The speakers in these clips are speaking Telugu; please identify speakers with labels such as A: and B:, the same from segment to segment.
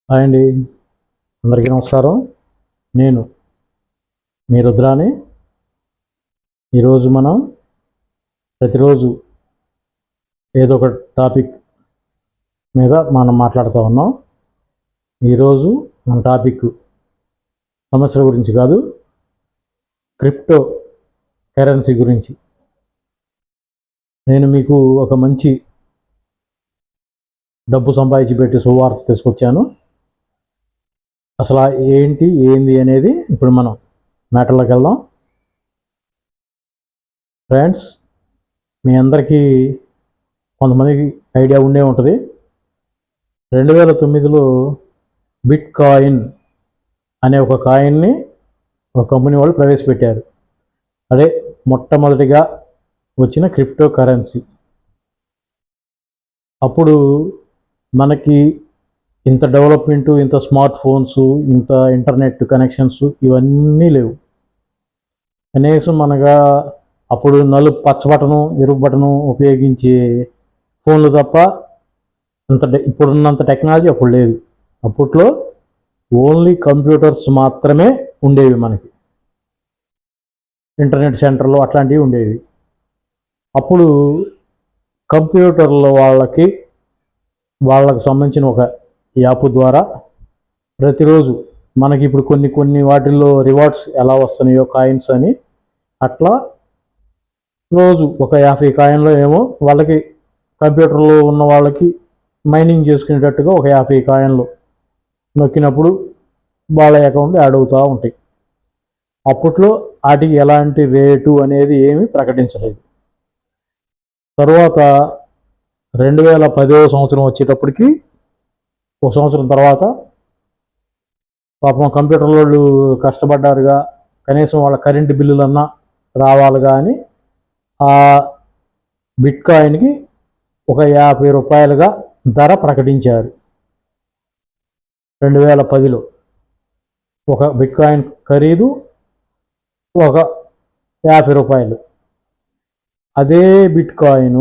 A: హాయ్ అండి, అందరికీ నమస్కారం. నేను మీ రుద్రాని. ఈరోజు మనం ప్రతిరోజు ఏదో ఒక టాపిక్ మీద మనం మాట్లాడుతూ ఉన్నాం. ఈరోజు మన టాపిక్ సమస్యల గురించి కాదు, క్రిప్టో కరెన్సీ గురించి. నేను మీకు ఒక మంచి డబ్బు సంపాదించి పెట్టి శుభవార్త తీసుకొచ్చాను. అసలు ఏంది అనేది ఇప్పుడు మనం మ్యాటర్లోకి వెళ్దాం. ఫ్రెండ్స్, మీ అందరికీ కొంతమందికి ఐడియా ఉండే ఉంటుంది. 2009లో బిట్ కాయిన్ అనే ఒక కాయిన్ని ఒక కంపెనీ వాళ్ళు ప్రవేశపెట్టారు. అదే మొట్టమొదటిగా వచ్చిన క్రిప్టో కరెన్సీ. అప్పుడు మనకి ఇంత డెవలప్మెంటు, ఇంత స్మార్ట్ ఫోన్స్, ఇంత ఇంటర్నెట్ కనెక్షన్స్ ఇవన్నీ లేవు. కనీసం మనగా అప్పుడు పచ్చ బటను, ఎరుపు బటను ఉపయోగించే ఫోన్లు తప్ప ఇప్పుడున్నంత టెక్నాలజీ అప్పుడు లేదు. అప్పట్లో ఓన్లీ కంప్యూటర్స్ మాత్రమే ఉండేవి. మనకి ఇంటర్నెట్ సెంటర్లు అట్లాంటివి ఉండేవి. అప్పుడు కంప్యూటర్ల వాళ్ళకి సంబంధించిన ఒక యాప్ ద్వారా ప్రతిరోజు మనకి ఇప్పుడు కొన్ని వాటిల్లో రివార్డ్స్ ఎలా వస్తున్నాయో కాయిన్స్ అని, అట్లా రోజు ఒక 50 కాయిన్లో ఏమో వాళ్ళకి కంప్యూటర్లో ఉన్న వాళ్ళకి మైనింగ్ చేసుకునేటట్టుగా ఒక 50 కాయిన్లు నొక్కినప్పుడు వాళ్ళ అకౌంట్ యాడ్ అవుతూ ఉంటాయి. అప్పట్లో వాటికి ఎలాంటి రేటు అనేది ఏమీ ప్రకటించలేదు. తర్వాత 2010వ సంవత్సరం వచ్చేటప్పటికి, ఒక సంవత్సరం తర్వాత పాపం కంప్యూటర్ వాళ్ళు కష్టపడ్డారుగా, కనీసం వాళ్ళ కరెంటు బిల్లులన్నా రావాలిగా అని ఆ బిట్ కాయిన్కి ఒక 50 రూపాయలుగా ధర ప్రకటించారు. 2010లో ఒక బిట్ కాయిన్ ఖరీదు ఒక 50 రూపాయలు. అదే బిట్ కాయిన్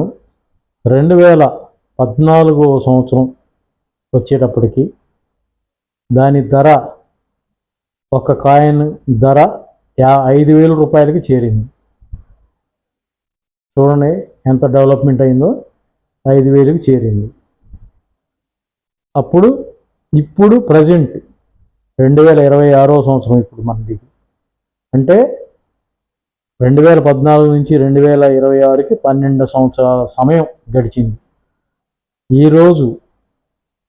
A: 2014వ సంవత్సరం వచ్చేటప్పటికి దాని ధర, ఒక కాయిన్ ధర 5,000 రూపాయలకి చేరింది. చూడండి ఎంత డెవలప్మెంట్ అయిందో. 5,000కి చేరింది. ఇప్పుడు ప్రజెంట్ 2026వ సంవత్సరం ఇప్పుడు మనది. అంటే 2014 నుంచి 2026కి 12 సంవత్సరాల సమయం గడిచింది. ఈరోజు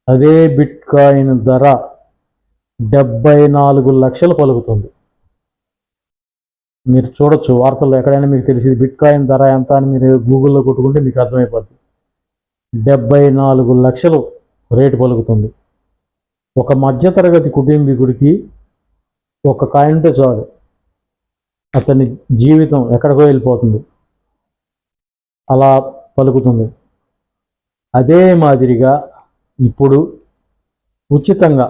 A: అదే బిట్ కాయిన్ ధర 74 లక్షలు పలుకుతుంది. మీరు చూడొచ్చు వార్తల్లో, ఎక్కడైనా మీకు తెలిసింది బిట్ కాయిన్ ధర ఎంత అని మీరు గూగుల్లో కొట్టుకుంటే మీకు అర్థమైపోతుంది. 74 లక్షలు రేటు పలుకుతుంది. ఒక మధ్యతరగతి కుటుంబీకుడికి ఒక కాయిన్ ఉంటే చాలు, అతని జీవితం ఎక్కడికో వెళ్ళిపోతుంది. అలా పలుకుతుంది. అదే మాదిరిగా ఇప్పుడు ఉచితంగా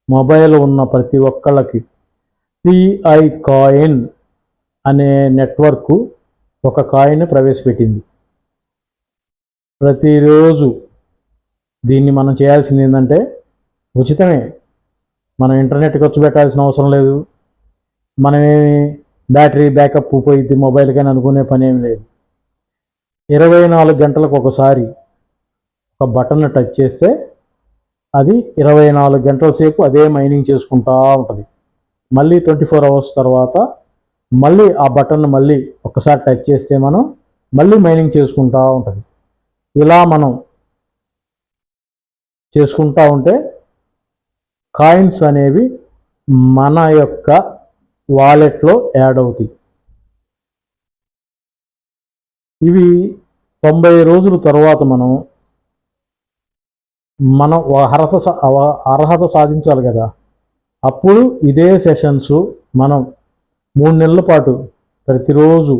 A: మొబైల్ ఉన్న ప్రతి ఒక్కళ్ళకి పిఐ కాయిన్ అనే నెట్వర్క్ ఒక కాయిన్ ప్రవేశపెట్టింది. ప్రతిరోజు దీన్ని మనం చేయాల్సింది ఏంటంటే, ఉచితమే. మనం ఇంటర్నెట్ ఖర్చు పెట్టాల్సిన అవసరం లేదు. మనమేమి బ్యాటరీ బ్యాకప్ పోయింది మొబైల్కని అనుకునే పని ఏమి లేదు. 24 గంటలకు ఒకసారి ఒక బటన్ టచ్ చేస్తే అది 24 గంటల సేపు అదే మైనింగ్ చేసుకుంటూ ఉంటుంది. మళ్ళీ 24 అవర్స్ తర్వాత మళ్ళీ ఆ బటన్ మళ్ళీ ఒకసారి టచ్ చేస్తే మనం మళ్ళీ మైనింగ్ చేసుకుంటూ ఉంటుంది. ఇలా మనం చేసుకుంటూ ఉంటే కాయిన్స్ అనేవి మన యొక్క వాలెట్లో యాడ్ అవుతాయి. ఇవి 90 రోజుల తర్వాత మనం అర్హత సాధించాలి కదా. అప్పుడు ఇదే సెషన్స్ మనం 3 నెలల పాటు ప్రతిరోజు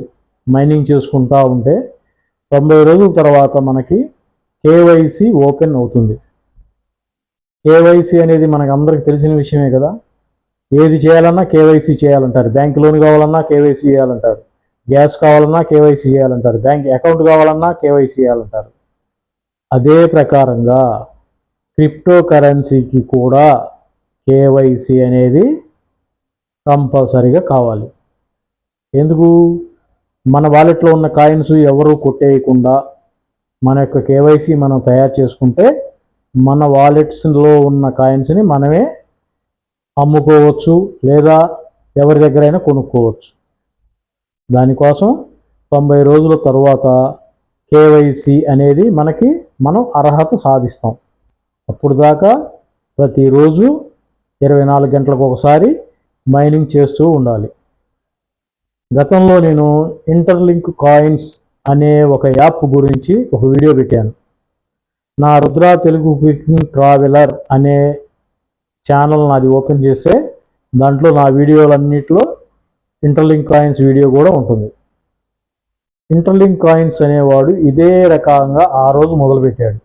A: మైనింగ్ చేసుకుంటూ ఉంటే 90 రోజుల తర్వాత మనకి కేవైసీ ఓపెన్ అవుతుంది. కేవైసీ అనేది మనకు అందరికి తెలిసిన విషయమే కదా. ఏది చేయాలన్నా కేవైసీ చేయాలంటారు. బ్యాంక్ లోన్ కావాలన్నా కేవైసీ చేయాలంటారు. గ్యాస్ కావాలన్నా కేవైసీ చేయాలంటారు. బ్యాంక్ అకౌంట్ కావాలన్నా కేవైసీ చేయాలంటారు. అదే ప్రకారంగా క్రిప్టో కరెన్సీకి కూడా కేవైసీ అనేది కంపల్సరీగా కావాలి. ఎందుకు? మన వాలెట్లో ఉన్న కాయిన్స్ ఎవరు కొట్టేయకుండా మన యొక్క కేవైసీ మనం తయారు చేసుకుంటే మన వాలెట్స్లో ఉన్న కాయిన్స్ని మనమే అమ్ముకోవచ్చు, లేదా ఎవరి దగ్గరైనా కొనుక్కోవచ్చు. దానికోసం 90 రోజుల తర్వాత కేవైసీ అనేది మనం అర్హత సాధిస్తాం. అప్పుడు దాకా ప్రతిరోజు 24 గంటలకు ఒకసారి మైనింగ్ చేస్తూ ఉండాలి. గతంలో నేను ఇంటర్లింక్ కాయిన్స్ అనే ఒక యాప్ గురించి ఒక వీడియో పెట్టాను. నా రుద్ర తెలుగు క్వికింగ్ ట్రావెలర్ అనే ఛానల్ నాది ఓపెన్ చేస్తే దాంట్లో నా వీడియోలన్నిటిలో ఇంటర్లింక్ కాయిన్స్ వీడియో కూడా ఉంటుంది. ఇంటర్లింక్ కాయిన్స్ అనేవాడు ఇదే రకంగా ఆ రోజు మొదలుపెట్టాడు.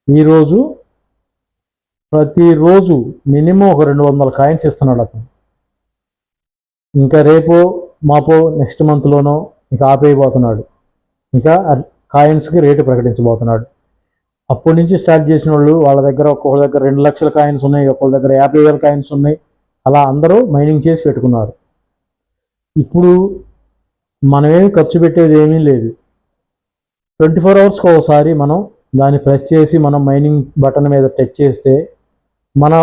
A: ఈరోజు ప్రతిరోజు మినిమం ఒక 200 కాయిన్స్ ఇస్తున్నాడు అతను. ఇంకా రేపో మాపో నెక్స్ట్ మంత్లోనో ఇంకా ఆపేయబోతున్నాడు. ఇంకా కాయిన్స్కి రేటు ప్రకటించబోతున్నాడు. అప్పటి నుంచి స్టార్ట్ చేసిన వాళ్ళు వాళ్ళ దగ్గర ఒక్కొక్క దగ్గర 2 లక్షల కాయిన్స్ ఉన్నాయి, ఒక్కొక్క దగ్గర 50,000 కాయిన్స్ ఉన్నాయి. అలా అందరూ మైనింగ్ చేసి పెట్టుకున్నారు. ఇప్పుడు మనమేమి ఖర్చు పెట్టేది ఏమీ లేదు. 24 అవర్స్కి ఒకసారి మనం దాన్ని ప్రెస్ చేసి మనం మైనింగ్ బటన్ మీద టచ్ చేస్తే మన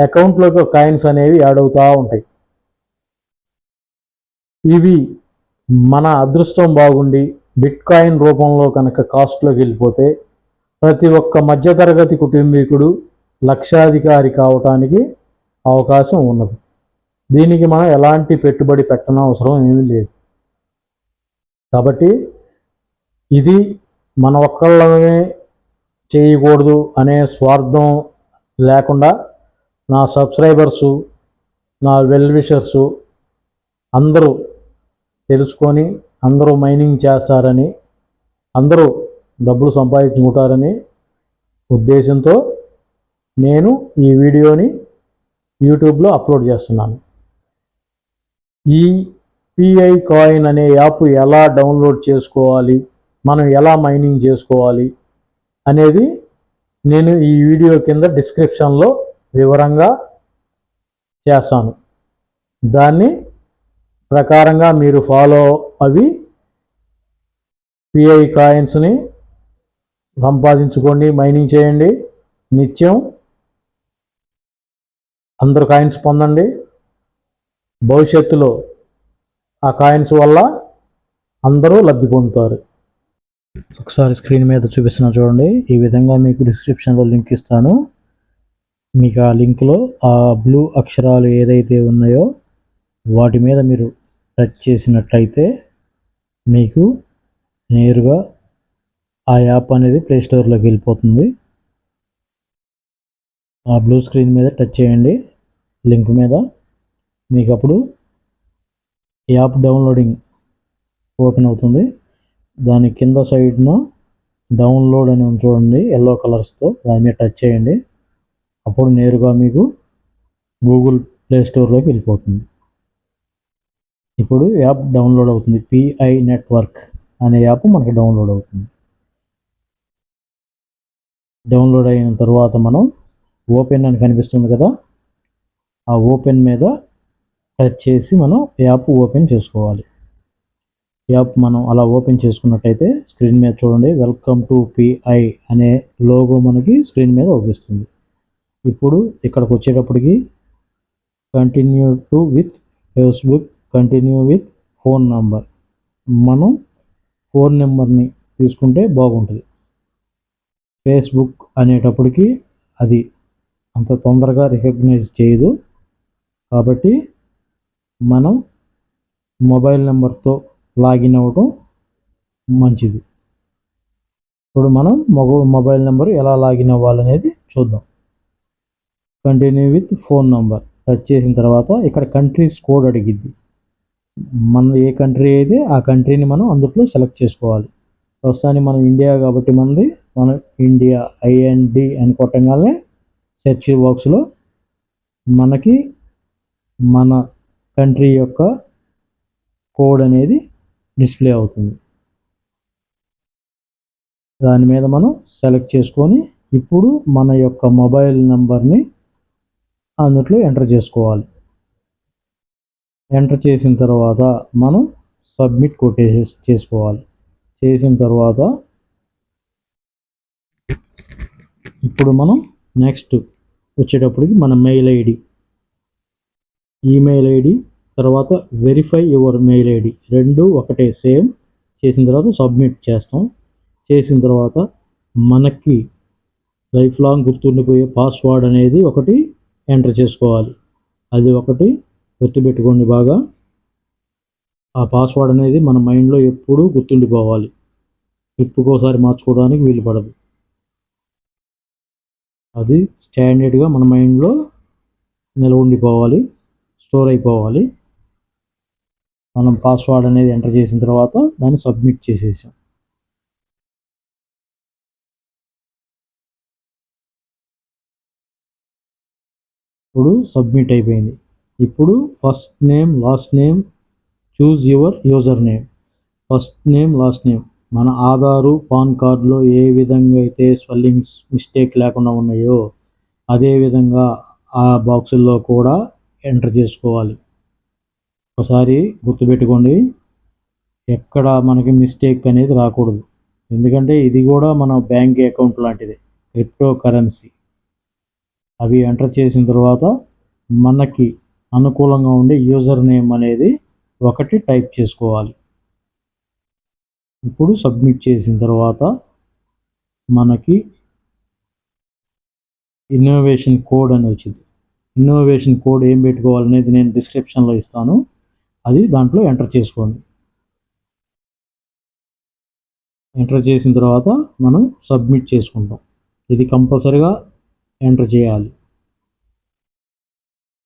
A: అకౌంట్లోకి కాయిన్స్ అనేవి యాడ్ అవుతూ ఉంటాయి. ఇవి మన అదృష్టం బాగుండి బిట్ కాయిన్ రూపంలో కనుక కాస్ట్లోకి వెళ్ళిపోతే ప్రతి ఒక్క మధ్యతరగతి కుటుంబీకుడు లక్షాధికారి కావటానికి అవకాశం ఉన్నది. దీనికి మనం ఎలాంటి పెట్టుబడి పెట్టనవసరం ఏమీ లేదు. కాబట్టి ఇది మన ఒక్కళ్ళమే చేయకూడదు అనే స్వార్థం లేకుండా నా సబ్స్క్రైబర్సు, నా వెల్ విషర్సు అందరూ తెలుసుకొని అందరూ మైనింగ్ చేస్తారని, అందరూ డబ్బులు సంపాదించుకుంటారని ఉద్దేశంతో నేను ఈ వీడియోని యూట్యూబ్లో అప్లోడ్ చేస్తున్నాను. ఈ పిఐ కాయిన్ అనే యాప్ ఎలా డౌన్లోడ్ చేసుకోవాలి, మనం ఎలా మైనింగ్ చేసుకోవాలి అనేది నేను ఈ వీడియో కింద డిస్క్రిప్షన్లో వివరంగా చేస్తాను. దాన్ని ప్రకారంగా మీరు ఫాలో అవి పిఐ కాయిన్స్ని సంపాదించుకోండి, మైనింగ్ చేయండి. నిత్యం అందరూ కాయిన్స్ పొందండి. భవిష్యత్తులో ఆ కాయిన్స్ వల్ల అందరూ లబ్ధి పొందుతారు. ఒకసారి స్క్రీన్ మీద చూపిస్తున్నా చూడండి. ఈ విధంగా మీకు డిస్క్రిప్షన్లో లింక్ ఇస్తాను. మీకు ఆ లింక్లో ఆ బ్లూ అక్షరాలు ఏదైతే ఉన్నాయో వాటి మీద మీరు టచ్ చేసినట్టయితే మీకు నేరుగా ఆ యాప్ అనేది ప్లే స్టోర్లోకి వెళ్ళిపోతుంది. ఆ బ్లూ స్క్రీన్ మీద టచ్ చేయండి లింక్ మీద. మీకు అప్పుడు యాప్ డౌన్లోడింగ్ ఓపెన్ అవుతుంది. దాని కింద సైడ్న డౌన్లోడ్ అని చూడండి ఎల్లో కలర్స్తో, దాని మీద టచ్ చేయండి. అప్పుడు నేరుగా మీకు గూగుల్ ప్లే స్టోర్లోకి వెళ్ళిపోతుంది. ఇప్పుడు యాప్ డౌన్లోడ్ అవుతుంది. పిఐ నెట్వర్క్ అనే యాప్ మనకి డౌన్లోడ్ అవుతుంది. డౌన్లోడ్ అయిన తర్వాత మనం ఓపెన్ అని కనిపిస్తుంది కదా, ఆ ఓపెన్ మీద టచ్ చేసి మనం యాప్ ఓపెన్ చేసుకోవాలి. యాప్ మనం అలా ఓపెన్ చేసుకున్నట్టయితే స్క్రీన్ మీద చూడండి వెల్కమ్ టు పిఐ అనే లోగో మనకి స్క్రీన్ మీద చూపిస్తుంది. ఇప్పుడు ఇక్కడికి వచ్చేటప్పటికి continue to with Facebook, continue with phone number, మనం ఫోన్ నెంబర్ని తీసుకుంటే బాగుంటుంది. ఫేస్బుక్ అనేటప్పటికి అది అంత తొందరగా రికగ్నైజ్ చేయదు, కాబట్టి మనం మొబైల్ నెంబర్తో లాగిన్ అవ్వడం మంచిది. ఇప్పుడు మనం మొబైల్ నెంబర్ ఎలా లాగిన్ అవ్వాలనేది చూద్దాం. Continue with phone number touch చేసిన తర్వాత ఇక్కడ కంట్రీస్ కోడ్ అడిగిద్ది. మన ఏ కంట్రీ అయితే ఆ కంట్రీని మనం అందులో సెలెక్ట్ చేసుకోవాలి. ప్రస్తుతానికి మనం ఇండియా కాబట్టి మన ఇండియా IND అని కొట్టగానే సెర్చ్ బాక్స్లో మనకి మన కంట్రీ యొక్క కోడ్ అనేది డిస్ప్లే అవుతుంది. దాని మీద మనం సెలెక్ట్ చేసుకొని ఇప్పుడు మన యొక్క మొబైల్ నెంబర్ని అందులో ఎంటర్ చేసుకోవాలి. ఎంటర్ చేసిన తర్వాత మనం సబ్మిట్ చేసుకోవాలి. చేసిన తర్వాత ఇప్పుడు మనం నెక్స్ట్ వచ్చేటప్పటికి మన మెయిల్ ఐడి, ఈమెయిల్ ఐడి, తర్వాత వెరిఫై యువర్ మెయిల్ ఐడి రెండు ఒకటే సేమ్. చేసిన తర్వాత సబ్మిట్ చేస్తాం. చేసిన తర్వాత మనకి లైఫ్ లాంగ్ గుర్తుండిపోయే పాస్వర్డ్ అనేది ఒకటి ఎంటర్ చేసుకోవాలి. అది ఒకటి గుర్తుపెట్టుకోండి బాగా. ఆ పాస్వర్డ్ అనేది మన మైండ్లో ఎప్పుడూ గుర్తుండిపోవాలి. ట్రిప్కోసారి మార్చుకోవడానికి వీలు పడదు. అది స్టాండర్డ్గా మన మైండ్లో నిల్వ ఉండిపోవాలి, స్టోర్ అయిపోవాలి. మనం పాస్వర్డ్ అనేది ఎంటర్ చేసిన తర్వాత దాన్ని సబ్మిట్ చేసేసాం. ఇప్పుడు సబ్మిట్ అయిపోయింది. ఇప్పుడు first name, last name, choose your user name. First name, last name మన ఆధారు, పాన్ కార్డులో ఏ విధంగా అయితే స్పెల్లింగ్స్ మిస్టేక్ లేకుండా ఉన్నాయో అదేవిధంగా ఆ బాక్సుల్లో కూడా ఎంటర్ చేసుకోవాలి. ఒకసారి గుర్తుపెట్టుకోండి, ఎక్కడ మనకి మిస్టేక్ అనేది రాకూడదు. ఎందుకంటే ఇది కూడా మన బ్యాంక్ అకౌంట్ లాంటిది, క్రిప్టో కరెన్సీ. అవి ఎంటర్ చేసిన తర్వాత మనకి అనుకూలంగా ఉండే యూజర్ నేమ్ అనేది ఒకటి టైప్ చేసుకోవాలి. ఇప్పుడు సబ్మిట్ చేసిన తర్వాత మనకి ఇన్నోవేషన్ కోడ్ అని వచ్చింది. ఇన్నోవేషన్ కోడ్ ఏం పెట్టుకోవాలనేది నేను డిస్క్రిప్షన్లో ఇస్తాను. అది దాంట్లో ఎంటర్ చేసుకోండి. ఎంటర్ చేసిన తర్వాత మనం సబ్మిట్ చేసుకుంటాం. ఇది కంపల్సరిగా ఎంటర్ చేయాలి.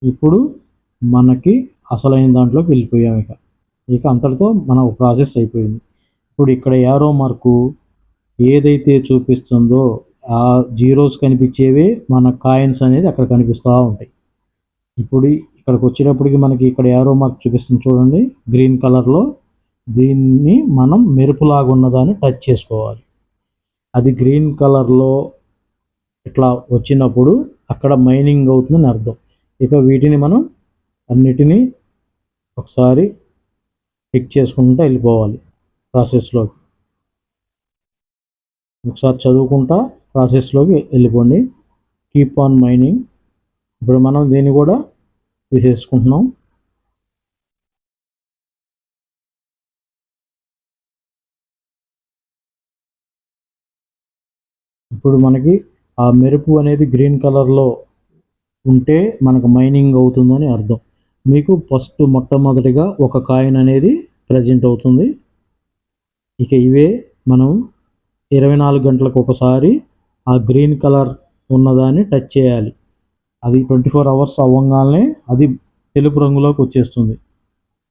A: ఇప్పుడు మనకి అసలైన దాంట్లోకి వెళ్ళిపోయాం. ఇక అంతటితో మన ప్రాసెస్ అయిపోయింది. ఇప్పుడు ఇక్కడ యారో మార్కు ఏదైతే చూపిస్తుందో ఆ జీరోస్ కనిపించేవే మన కాయిన్స్ అనేది అక్కడ కనిపిస్తూ ఉంటాయి. ఇప్పుడు ఇక్కడికి వచ్చేటప్పటికి మనకి ఇక్కడ యారో మార్క్ చూపిస్తుంది చూడండి, గ్రీన్ కలర్లో. దీన్ని మనం మెరుపులాగా ఉన్నదాన్ని టచ్ చేసుకోవాలి. అది గ్రీన్ కలర్లో ఇట్లా వచ్చినప్పుడు అక్కడ మైనింగ్ అవుతుందని అర్థం. ఇక వీటిని మనం అన్నిటినీ ఒకసారి పిక్ చేసుకుంటూ వెళ్ళిపోవాలి ప్రాసెస్లోకి. ఒకసారి చదువుకుంటా ప్రాసెస్లోకి వెళ్ళిపోండి. Keep on mining. ఇప్పుడు మనం దీన్ని కూడా తీసేసుకుంటున్నాం. ఇప్పుడు మనకి ఆ మెరుపు అనేది గ్రీన్ కలర్లో ఉంటే మనకు మైనింగ్ అవుతుందని అర్థం. మీకు ఫస్ట్ మొట్టమొదటిగా ఒక కాయిన్ అనేది ప్రజెంట్ అవుతుంది. ఇక ఇవే మనం 24 గంటలకు ఒకసారి ఆ గ్రీన్ కలర్ ఉన్నదాన్ని టచ్ చేయాలి. అది 24 అవర్స్ అవ్వగానే అది తెలుపు రంగులోకి వచ్చేస్తుంది.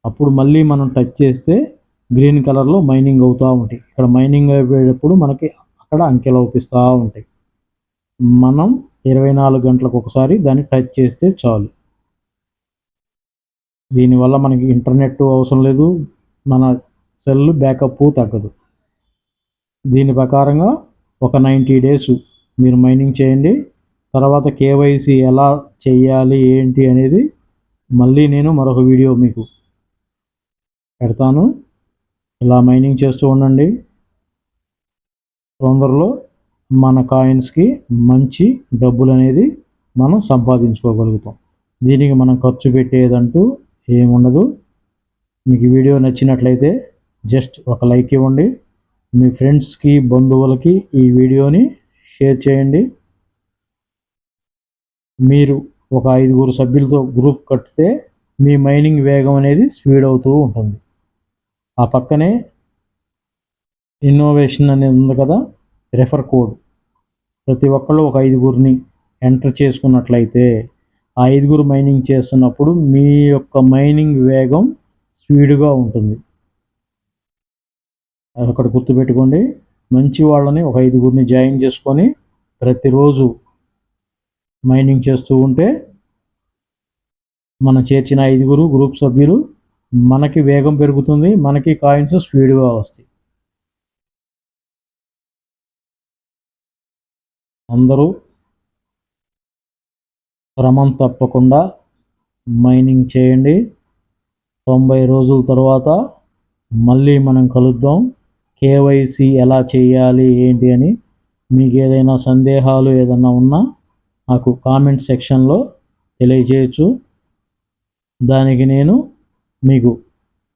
A: అప్పుడు మళ్ళీ మనం టచ్ చేస్తే గ్రీన్ కలర్లో మైనింగ్ అవుతూ ఉంటాయి. ఇక్కడ మైనింగ్ అయిపోయేటప్పుడు మనకి అక్కడ అంకెలు అవుపిస్తూ ఉంటాయి. మనం 24 గంటలకు ఒకసారి దాన్ని టచ్ చేస్తే చాలు. దీనివల్ల మనకి ఇంటర్నెట్ అవసరం లేదు, మన సెల్ బ్యాకప్ తగ్గదు. దీని ప్రకారంగా ఒక 90 డేస్ మీరు మైనింగ్ చేయండి. తర్వాత కేవైసీ ఎలా చేయాలి ఏంటి అనేది మళ్ళీ నేను మరొక వీడియో మీకు పెడతాను. ఇలా మైనింగ్ చేస్తూ ఉండండి. తొందరలో మన కాయిన్స్కి మంచి డబ్బులు అనేది మనం సంపాదించుకోగలుగుతాం. దీనికి మనం ఖర్చు పెట్టేదంటూ ఏముండదు. మీకు వీడియో నచ్చినట్లయితే జస్ట్ ఒక లైక్ ఇవ్వండి. మీ ఫ్రెండ్స్కి, బంధువులకి ఈ వీడియోని షేర్ చేయండి. మీరు ఒక 5 సభ్యులతో గ్రూప్ కట్టితే మీ మైనింగ్ వేగం అనేది స్పీడ్ అవుతూ ఉంటుంది. ఆ పక్కనే ఇన్నోవేషన్ అనేది ఉంది కదా, రెఫర్ కోడ్. ప్రతి ఒక్కళ్ళు ఒక 5 ఎంటర్ చేసుకున్నట్లయితే ఆ 5 మైనింగ్ చేస్తున్నప్పుడు మీ యొక్క మైనింగ్ వేగం స్పీడ్గా ఉంటుంది. అదొకటి గుర్తుపెట్టుకోండి. మంచి వాళ్ళని ఒక 5 జాయిన్ చేసుకొని ప్రతిరోజు మైనింగ్ చేస్తూ ఉంటే మనం చేర్చిన 5 గ్రూప్ సభ్యులు మనకి వేగం పెరుగుతుంది, మనకి కాయిన్స్ స్పీడ్గా వస్తాయి. అందరూ క్రమం తప్పకుండా మైనింగ్ చేయండి. 90 రోజుల తర్వాత మళ్ళీ మనం కలుద్దాం. కేవైసీ ఎలా చేయాలి ఏంటి అని మీకు ఏదైనా సందేహాలు ఏదైనా ఉన్నా నాకు కామెంట్ సెక్షన్లో తెలియజేయచ్చు. దానికి నేను మీకు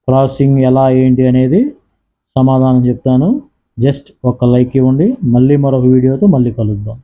A: ప్రాసెసింగ్ ఎలా ఏంటి అనేది సమాధానం చెప్తాను. జస్ట్ ఒక లైక్ ఇవ్వండి. మళ్ళీ మరొక వీడియోతో మళ్ళీ కలుద్దాం.